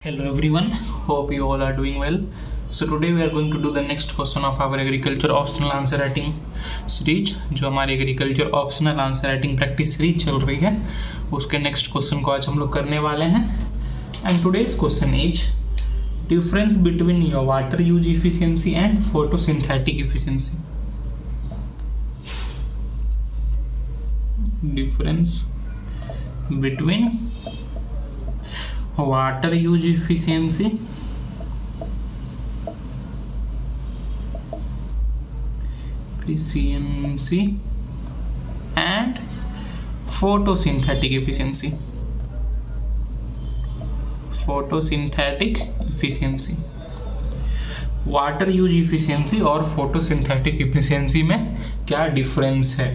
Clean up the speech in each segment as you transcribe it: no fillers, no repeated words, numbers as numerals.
Hello everyone, hope you all are doing well. So today we are going to do the next question of our agriculture optional answer writing series. जो हमारी agriculture optional answer writing practice series चल रही है उसके next question को आज हम लोग करने वाले हैं. And today's question is difference between your water use efficiency and photosynthetic efficiency. Difference between water use efficiency and photosynthetic efficiency. Water use efficiency और फोटोसिंथेटिक इफिशियंसी में क्या डिफरेंस है?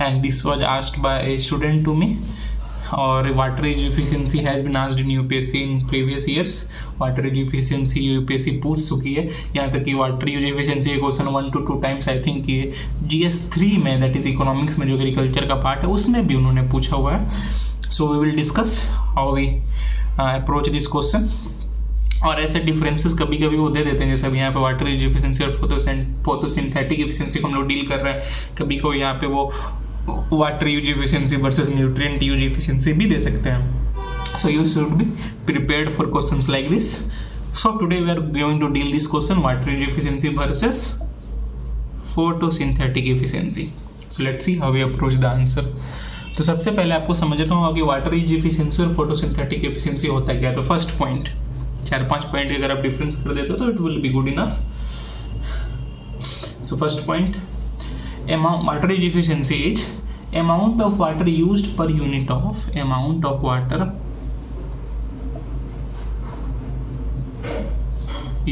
And this was asked by a student to me. और water use efficiency has been asked in UPSC in previous years. Water use efficiency UPSC पूछ चुकी है. यहाँ तक कि water use efficiency question 1 to 2 times I think ये GS3 में, that is economics में जो एग्रीकल्चर का पार्ट है उसमें भी उन्होंने पूछा हुआ है. So we will discuss how we approach this question. और ऐसे डिफरेंसेस कभी कभी वो दे देते हैं, जैसे अभी यहाँ पे वाटर यूज इफिशियंसी और फोटोसिंथेटिक इफिशियंसी को हम लोग डील कर रहे हैं. कभी कोई यहाँ पे वो water use efficiency versus nutrient use efficiency भी दे सकते हैं. So you should be prepared for questions like this. So today we are going to deal this question water use efficiency versus photosynthetic efficiency. So let's see how we approach the answer. तो सबसे पहले आपको समझना होगा कि water use efficiency और photosynthetic efficiency होता क्या है. तो फर्स्ट पॉइंट, 4-5 पॉइंट अगर आप डिफरेंस कर देते हो तो it will be good enough. So first point, water use efficiency is amount of water used per unit of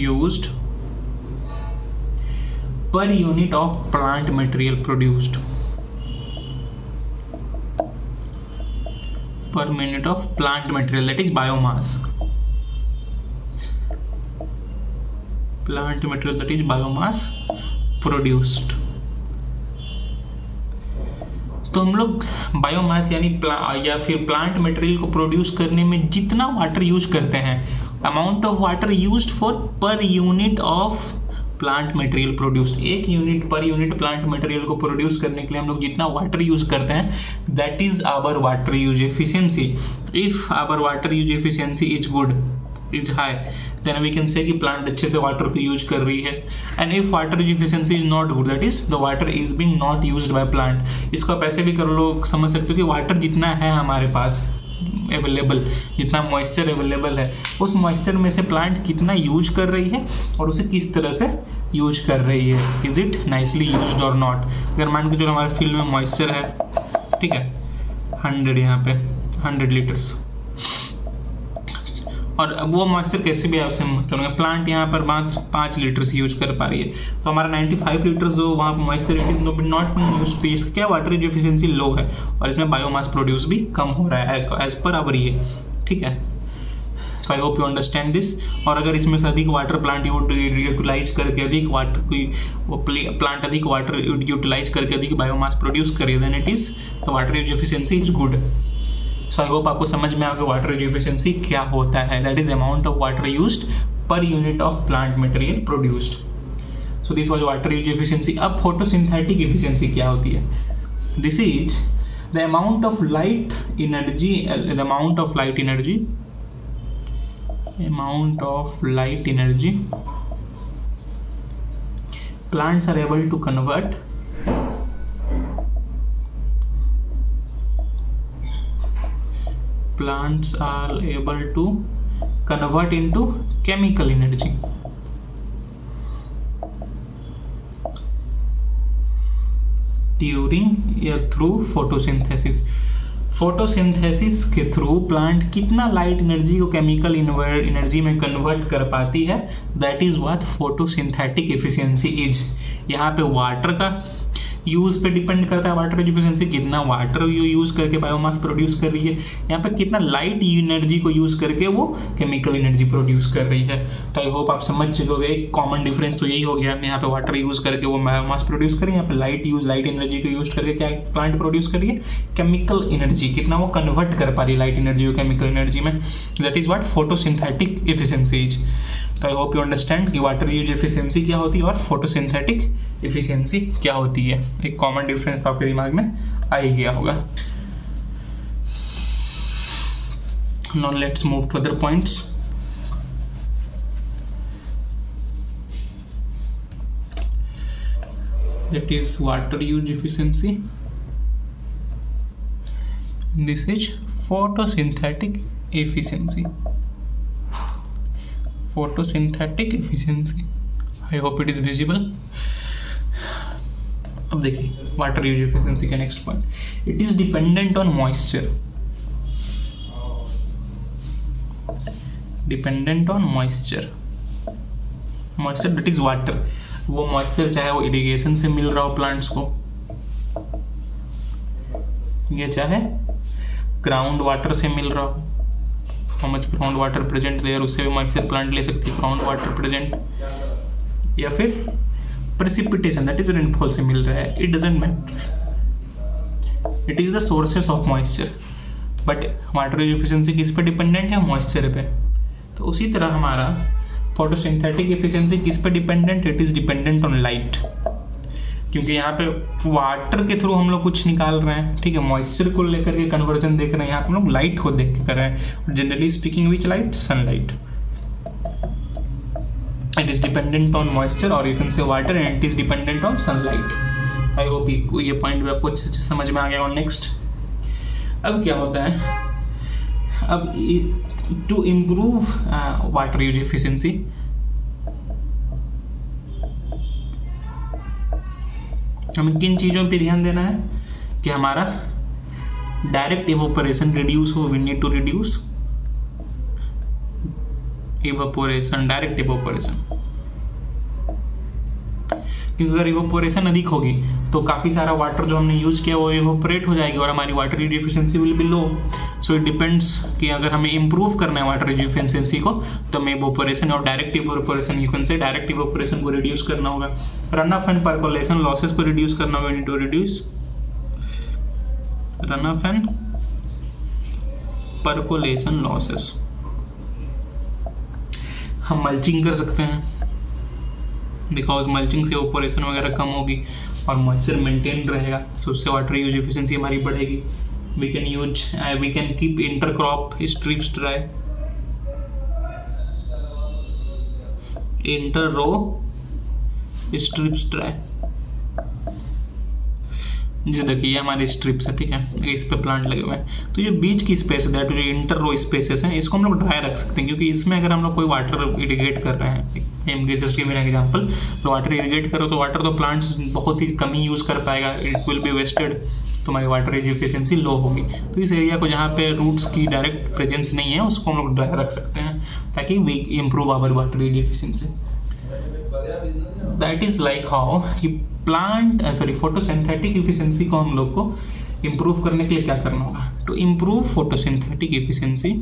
used per unit of plant material produced per minute of plant material, that is biomass. Plant material, that is biomass produced. तो हम लोग biomass यानी या फिर plant material को produce करने में जितना वाटर यूज करते हैं, amount of water used for per unit of plant material produced. एक unit per unit plant material को प्रोड्यूस करने के लिए हम लोग जितना वाटर यूज करते हैं, that is our water use efficiency. If our water use efficiency is good, is high, then we can say कि प्लांट अच्छे से वाटर को यूज कर रही है. And if water use efficiency is not good, that is the water is been not used by plant. इसको आप ऐसे भी कर लो, समझ सकते हो कि वाटर जितना है हमारे पास अवेलेबल, जितना मॉइस्चर अवेलेबल है, उस मॉइस्चर में से प्लांट कितना यूज कर रही है और उसे किस तरह से यूज कर रही है. इज इट नाइसली यूज्ड और नॉट. अगर मान के चलो हमारे फील्ड में मॉइस्चर है, ठीक है, 100, यहाँ पे 100 लीटर्स, और वो मॉइस्चर कैसे भी आपसे मतलब प्लांट यहाँ पर मात्र 5 लीटर्स यूज कर पा रही है, तो हमारा 95 लीटर्स जो वहाँ पर moisture is not being used, तो इसका क्या वाटर यूज एफिशिएंसी लो है और इसमें बायोमास प्रोड्यूस भी कम हो रहा है एज पर आवर ये. ठीक है, so I hope you understand this. और अगर इसमें से अधिक वाटर प्लांट यूटिलाइज करके अधिक वाटर कोई प्लांट अधिक वाटर यूटिलाइज करके अधिक बायोमास प्रोड्यूस करे, then it is the water use efficiency is good. So I hope आपको समझ में आ गया वाटर यूज एफिशिएंसी क्या होता है. That is amount of water used पर unit of plant material produced. So this was water use efficiency. अब photosynthetic efficiency क्या होती है? This is the amount of light energy plants are able to convert into chemical energy through photosynthesis. Photosynthesis के through plant कितना light energy को chemical energy में convert कर पाती है, that is what photosynthetic efficiency is. यहाँ पे water का यूज पे डिपेंड करता है वाटर एफिशिएंसी, कितना वाटर यूज करके बायोमास प्रोड्यूस कर रही है, यहाँ पे कितना लाइट एनर्जी को यूज करके वो केमिकल एनर्जी प्रोड्यूस कर रही है। तो आई होप आप समझ चुके, एक कॉमन डिफरेंस तो यही हो गया, यहाँ पे वाटर यूज करके वो बायोमास प्रोड्यूस करें, यहाँ पे लाइट एनर्जी को यूज करके क्या प्लांट प्रोड्यूस करिए, केमिकल एनर्जी, कितना वो कन्वर्ट कर पा रही है लाइट एनर्जी को केमिकल एनर्जी में, that is what photosynthetic efficiency is. तो आई होप यू अंडरस्टैंड कि वाटर यूज एफिशिएंसी क्या होती है और फोटोसिंथेटिक एफिशिएंसी क्या होती है। एक कॉमन डिफरेंस तो आपके दिमाग में आ ही गया होगा। Now let's move to other points. That is water use efficiency. This is photosynthetic efficiency. Photosynthetic efficiency. I hope it is visible. अब देखिए वाटर यूज एफिशिएंसी का next point, it is dependent on moisture. Dependent on moisture, moisture that is water. वो moisture चाहे वो irrigation से मिल रहा हो प्लांट्स को, ये चाहे ग्राउंड वाटर से मिल रहा हो, how much ground water present there, उससे भी मॉइस्चर प्लांट ले सकती है, ग्राउंड वाटर प्रेजेंट, या फिर प्रेसिपिटेशन दैट इज रेनफॉल से मिल रहा है, it doesn't matter, it is the sources of moisture. But water efficiency किस पे डिपेंडेंट है, मॉइस्चर पे। तो उसी तरह हमारा फोटोसिंथेटिक एफिशिएंसी किस पे dependent, it is dependent on light, क्योंकि यहाँ पे वाटर के थ्रू हम लोग कुछ निकाल रहे हैं, ठीक है, मॉइस्चर को लेकर के कन्वर्जन देख रहे हैं, यहाँ पे हम लोग लाइट को देख के कर रहे हैं, generally speaking which light, sunlight. It is dependent on moisture or you can say water and it is dependent on sunlight. I hope ये पॉइंट भी आपको अच्छे से समझ में आ गया। और नेक्स्ट अब क्या होता है, अब to improve water use efficiency, हमें किन चीज़ों पे ध्यान देना है कि हमारा डायरेक्ट इवोपरेशन रिड्यूस हो, we need to reduce evaporation, direct evaporation, क्योंकि अगर इवोपोरेशन अधिक होगी तो काफी सारा वाटर जो हमने यूज किया वो इवोपरेट हो जाएगी और हमारी water use efficiency will be low. So it depends कि अगर हमें इंप्रूव करना है वाटर यूज एफिशिएंसी को तो हमें इवोपोरेशन और direct evaporation, you can say direct evaporation को रिड्यूस करना होगा, run off and percolation losses को रिड्यूस करना होगा, need to reduce run off and percolation losses. हम मल्चिंग कर सकते हैं, बिकॉज मल्चिंग से इवोपोरेशन वगैरह कम होगी और मॉइस्चर मेंटेन रहेगा, सो उससे वाटर यूज एफिशिएंसी हमारी बढ़ेगी। We can keep intercrop strips dry, inter row strips dry, जैसे देखिए ये हमारे स्ट्रिप्स है, ठीक है, इस पे प्लांट लगे हुए हैं, तो जो बीच की स्पेस है दैट जो इंटर रो स्पेसेस हैं इसको हम लोग ड्राई रख सकते हैं, क्योंकि इसमें अगर हम लोग कोई वाटर इरिगेट कर रहे हैं, जस्ट गिव एन एग्जांपल, तो वाटर इरिगेट करो तो वाटर तो प्लांट्स बहुत ही कम ही यूज कर पाएगा, इट विल बी वेस्टेड, तो हमारी वाटर एफिशिएंसी लो होगी। तो इस एरिया को जहाँ पे रूट्स की डायरेक्ट प्रेजेंस नहीं है उसको हम लोग ड्राई रख सकते हैं ताकि we improve our water efficiency. That is like how कि प्लांट फोटोसिंथेटिक एफिशिएंसी को हम लोग को इंप्रूव करने के लिए क्या करना होगा, to improve photosynthetic efficiency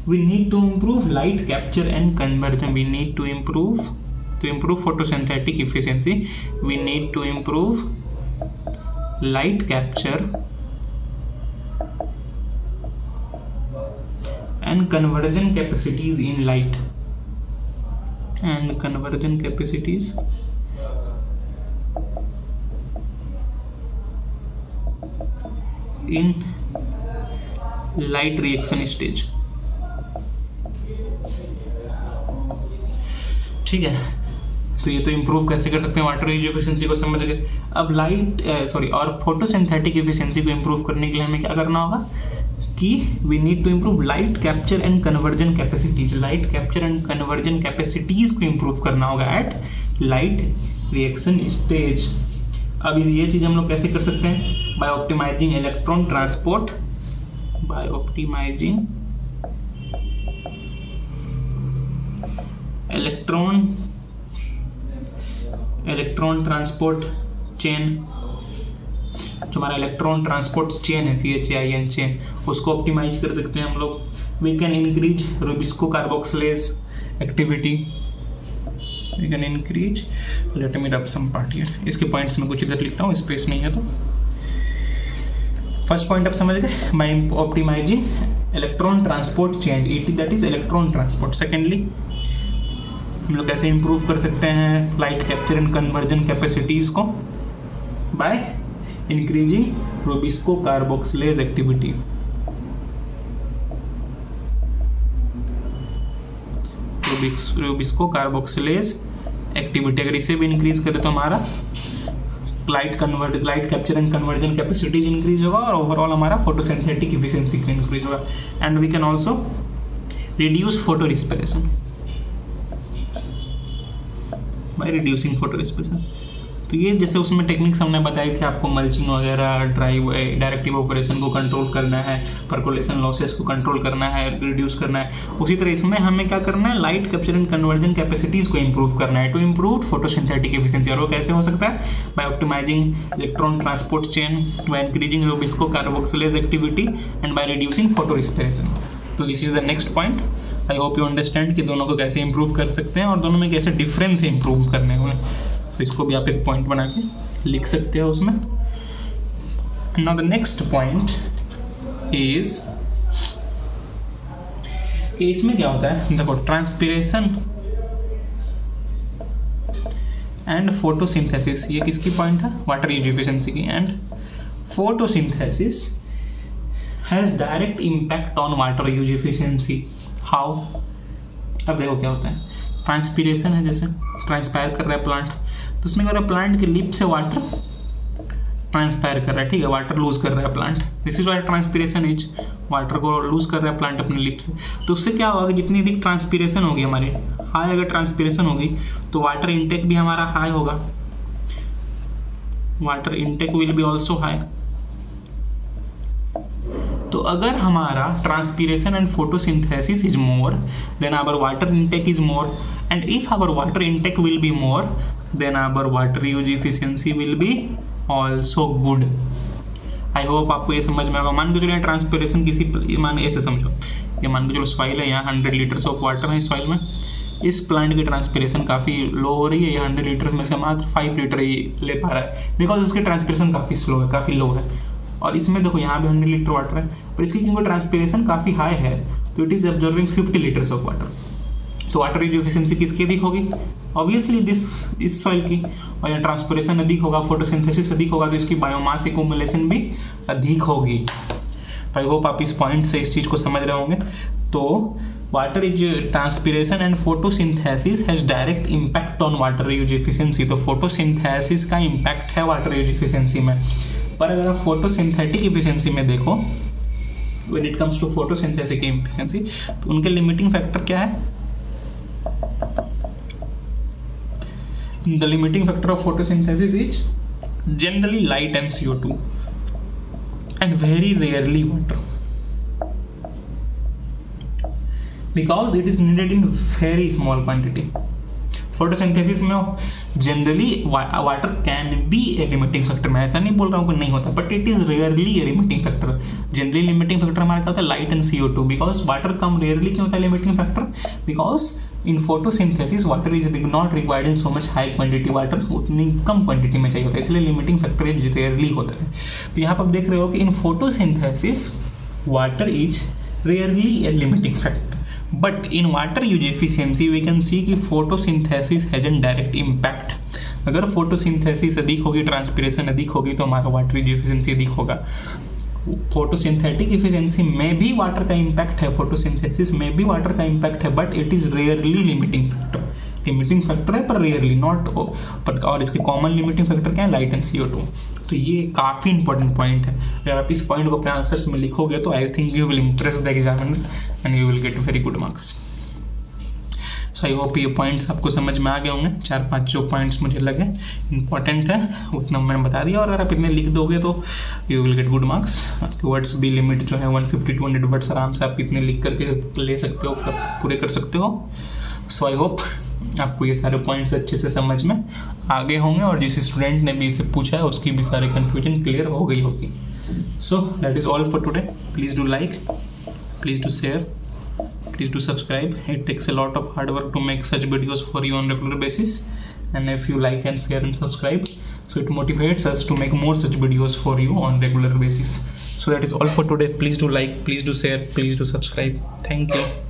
we need to improve light capture and conversion, we need to improve photosynthetic efficiency, we need to improve light capture and conversion capacities in light and conversion capacities in light reaction stage, ठीक है। तो ये तो improve कैसे कर सकते हैं, water use efficiency को समझ गए। अब और फोटोसिंथेटिक एफिशिएंसी को इंप्रूव करने के लिए हमें क्या करना होगा कि we need to improve light capture and conversion capacities, light capture and conversion capacities को इंप्रूव करना होगा एट लाइट रिएक्शन स्टेज। अब ये चीज हम लोग कैसे कर सकते हैं, by optimising electron transport, by optimising electron electron transport chain, जो हमारा इलेक्ट्रॉन ट्रांसपोर्ट चेन है CHAIN चेन, उसको ऑप्टिमाइज कर सकते हैं हम लोग. We can increase rubisco carboxylase activity. We can increase, let me rub some part here. इसके पॉइंट्स में कुछ इधर लिखता हूँ, स्पेस नहीं है तो. फर्स्ट पॉइंट आप समझ गए, by optimising electron transport chain, that is electron transport. Secondly हम लोग कैसे इंप्रूव कर सकते हैं light capture and conversion capacities को, by increasing rubisco carboxylase activity. Rubisco carboxylase activity अगर इसे भी इंक्रीज करें तो हमारा light capture and conversion capacity increase होगा और ओवरऑल हमारा फोटोसिंथेटिक एफिशिएंसी इंक्रीज होगा. And we can also reduce photorespiration by reducing photorespiration. तो ये जैसे उसमें टेक्निक्स हमने बताई थी आपको, मल्चिंग वगैरह, डायरेक्टिव ऑपरेशन को कंट्रोल करना है, परकोलेशन लॉसेस को कंट्रोल करना है, रिड्यूस करना है. उसी तरह इसमें हमें क्या करना है, light capture and conversion capacities को इंप्रूव करना है टू इंप्रूव फोटोसिंथेटिक एफिशिएंसी. और वो कैसे हो सकता है, by optimising electron transport chain, by increasing rubisco carboxylase activity and by reducing photorespiration. तो this is the next point. I hope you understand कि दोनों को कैसे इंप्रूव कर सकते हैं और दोनों में कैसे डिफरेंस इंप्रूव करने हैं. तो इसको भी आप एक पॉइंट बना के लिख सकते हो उसमें. Now the next point is, इसमें क्या होता है, देखो ट्रांसपिरेशन एंड फोटोसिंथेसिस, ये किसकी पॉइंट है, वाटर यूज एफिशिएंसी की. And photosynthesis has direct impact on water use efficiency. How, अब देखो क्या होता है, ट्रांसपिरेशन है, जैसे ट्रांसपायर कर रहा है प्लांट, तो उसमें क्या हो रहा है, प्लांट के लिप से वाटर ट्रांसपायर कर रहा है, ठीक है, वाटर लूज कर रहा है plant. This is what transpiration is, water को लूज कर रहा है प्लांट अपने लिप से. तो उससे क्या होगा कि जितनी अधिक ट्रांसपिरेशन होगी हमारी, हाई अगर ट्रांसपिरेशन होगी तो वाटर इनटेक भी हमारा हाई होगा, water intake will be also high. तो अगर हमारा transpiration and photosynthesis is more, then our water intake is more, and if our water intake will be more, then our water use efficiency will be also good. I hope आपको ये समझ में आएगा. मान के चलो ट्रांसपिरेशन किसी, मान ऐसे समझो, ये मान के चलो सॉइल है, यहाँ 100 लीटर्स ऑफ वाटर है सॉइल में, इस प्लांट की ट्रांसपिरेशन काफ़ी लो हो रही है, ये 100 लीटर में से मात्र 5 लीटर ही ले पा रहा है, बिकॉज इसकी ट्रांसपिरेशन काफ़ी स्लो है, काफ़ी लो है. और इसमें देखो यहाँ भी 100 लीटर वाटर है, पर इसकी जिनको ट्रांसपिरेशन काफ़ी हाई है, तो it is observing 50 litres of water. तो वाटर यूज एफिशिएंसी किसकी अधिक होगी, ऑब्वियसली इस सॉइल की. और यहाँ ट्रांसपिरेशन अधिक होगा, फोटोसिंथेसिस अधिक होगा, तो इसकी बायोमास एक्यूमुलेशन भी अधिक होगी. आई होप आप इस पॉइंट से इस चीज को समझ रहे होंगे. तो water is transpiration and photosynthesis has direct impact on water use efficiency. तो फोटोसिंथेसिस का इम्पैक्ट है वाटर यूज एफिशिएंसी में. पर अगर आप फोटोसिंथेटिक एफिशिएंसी में देखो, when it comes to photosynthesis efficiency, तो उनके लिमिटिंग फैक्टर क्या है, the limiting factor of photosynthesis is generally light and CO2 and very rarely water, because it is needed in very small quantity. Photosynthesis में generally water can be a limiting factor. मैं ऐसा नहीं बोल रहा हूँ कि नहीं होता, but it is rarely a limiting factor. Generally limiting factor हमारा क्या होता है, light and CO2. Because water कम रेयरली क्यों होता है limiting factor, because in photosynthesis water is not required in so much high quantity, water उतनी कम क्वांटिटी में चाहिए होता है, इसलिए लिमिटिंग फैक्टर इज रेयरली होता है. तो यहाँ पर आप देख रहे हो कि इन photosynthesis water is rarely a limiting factor. But in water use efficiency we can see कि photosynthesis has a direct impact. अगर photosynthesis अधिक होगी, ट्रांसपिरेशन अधिक होगी, तो हमारा वाटर यूज एफिशिएंसी अधिक होगा. फोटोसिंथेटिक एफिशिएंसी में भी वाटर का इम्पैक्ट है, फोटोसिंथेसिस में भी वाटर का इम्पैक्ट है, but it is rarely limiting factor. Limiting factor है पर रेयरली नॉट. और इसके कॉमन लिमिटिंग फैक्टर क्या है, लाइट एंड CO2. तो ये काफ़ी इंपॉर्टेंट पॉइंट है. अगर आप इस पॉइंट को अपने आंसर्स में लिखोगे तो I think you will impress the examiner and you will get very good marks. So I hope ये पॉइंट्स आपको समझ में आ गए होंगे. 4-5 जो पॉइंट्स मुझे लगे इंपॉर्टेंट है उतना मैंने बता दिया. और अगर आप इतने लिख दोगे तो you will get good marks. आपके वर्ड्स भी लिमिट जो है 150-200 वर्ड्स आराम से आप इतने लिख करके ले सकते हो, पूरे कर सकते हो. सो आई होप आपको ये सारे पॉइंट्स अच्छे से समझ में आगे होंगे और जिस स्टूडेंट ने भी इसे पूछा है उसकी भी सारी कन्फ्यूजन क्लियर हो गई होगी. So that is all for today. Please do like, please do share, please do subscribe. It takes a lot of hard work to make such videos for you on regular basis, and if you like and share and subscribe, so it motivates us to make more such videos for you on regular basis. So that is all for today. Please do like, please do share, please do subscribe. Thank you.